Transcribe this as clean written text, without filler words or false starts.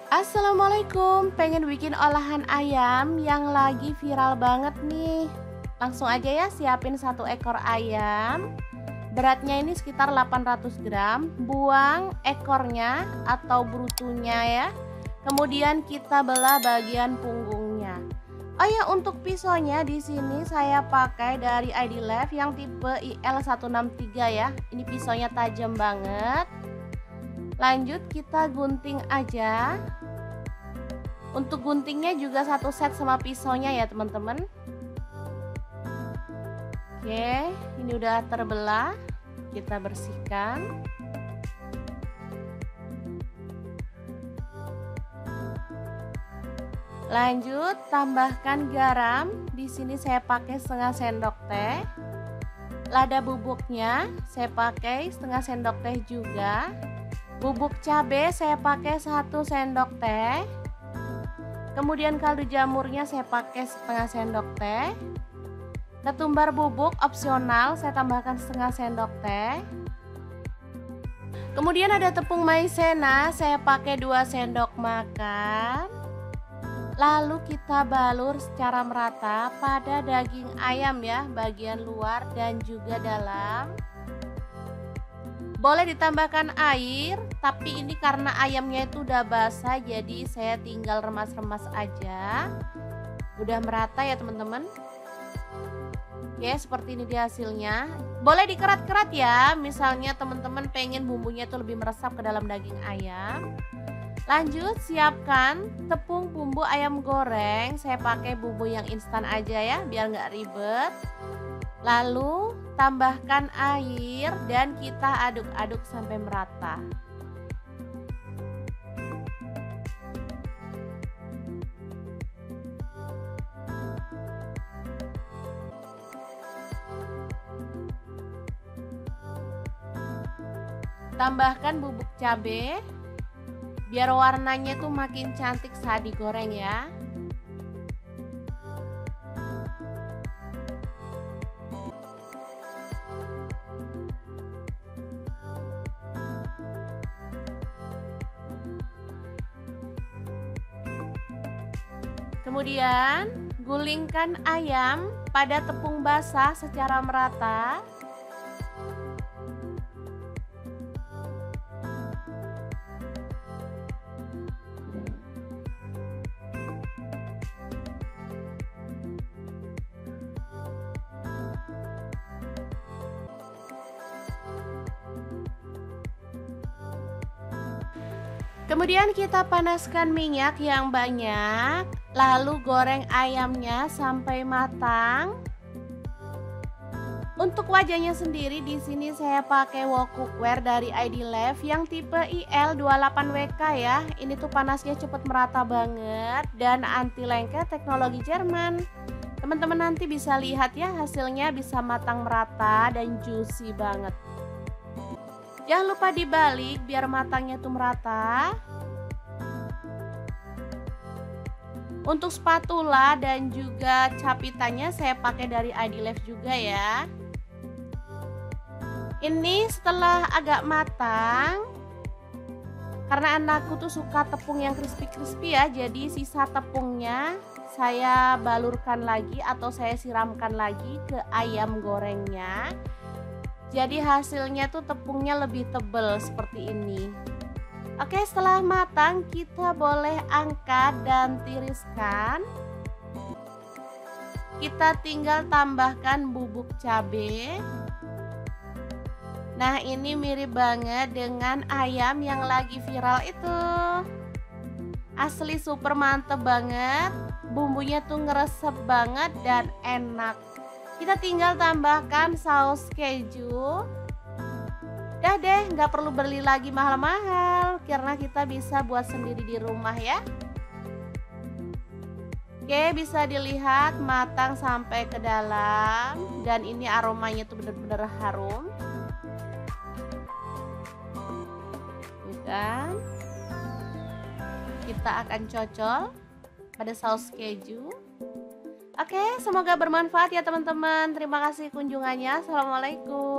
Assalamualaikum, pengen bikin olahan ayam yang lagi viral banget nih. Langsung aja ya, siapin 1 ekor ayam. Beratnya ini sekitar 800 gram. Buang ekornya atau brutunya ya. Kemudian kita belah bagian punggungnya. Oh ya, untuk pisaunya di sini saya pakai dari ID Lab yang tipe IL163 ya. Ini pisaunya tajam banget. Lanjut kita gunting aja. Untuk guntingnya juga 1 set sama pisaunya ya teman-teman. Oke, ini udah terbelah. Kita bersihkan. Lanjut tambahkan garam. Di sini saya pakai setengah sendok teh. Lada bubuknya saya pakai setengah sendok teh juga. Bubuk cabai saya pakai 1 sendok teh. Kemudian kaldu jamurnya saya pakai setengah sendok teh. Ketumbar bubuk opsional saya tambahkan setengah sendok teh. Kemudian ada tepung maizena saya pakai 2 sendok makan. Lalu kita balur secara merata pada daging ayam ya, bagian luar dan juga dalam. Boleh ditambahkan air, tapi ini karena ayamnya itu udah basah jadi saya tinggal remas-remas aja. Udah merata ya teman-teman. Oke, seperti ini dia hasilnya. Boleh dikerat-kerat ya, misalnya teman-teman pengen bumbunya itu lebih meresap ke dalam daging ayam. Lanjut siapkan tepung bumbu ayam goreng. Saya pakai bumbu yang instan aja ya, biar nggak ribet. Lalu tambahkan air dan kita aduk-aduk sampai merata. Tambahkan bubuk cabai biar warnanya tuh makin cantik saat digoreng ya. Kemudian gulingkan ayam pada tepung basah secara merata. Kemudian kita panaskan minyak yang banyak, lalu goreng ayamnya sampai matang. Untuk wajahnya sendiri di sini saya pakai wok cookware dari ID Lab yang tipe IL28WK ya. Ini tuh panasnya cepet merata banget dan anti lengket teknologi Jerman. Teman-teman nanti bisa lihat ya, hasilnya bisa matang merata dan juicy banget. Jangan lupa dibalik biar matangnya tuh merata. Untuk spatula dan juga capitannya saya pakai dari ID Lab juga ya. Ini setelah agak matang, karena anakku tuh suka tepung yang crispy-crispy ya, jadi sisa tepungnya saya balurkan lagi atau saya siramkan lagi ke ayam gorengnya. Jadi hasilnya tuh tepungnya lebih tebal seperti ini. Oke, setelah matang kita boleh angkat dan tiriskan. Kita tinggal tambahkan bubuk cabai. Nah, ini mirip banget dengan ayam yang lagi viral itu. Asli super mantep banget. Bumbunya tuh ngeresep banget dan enak. Kita tinggal tambahkan saus keju. Dah deh, nggak perlu beli lagi mahal-mahal karena kita bisa buat sendiri di rumah ya. Oke, bisa dilihat matang sampai ke dalam dan ini aromanya tuh bener-bener harum. Bukan? Kita akan cocol pada saus keju. Oke, semoga bermanfaat ya teman-teman. Terima kasih kunjungannya. Assalamualaikum.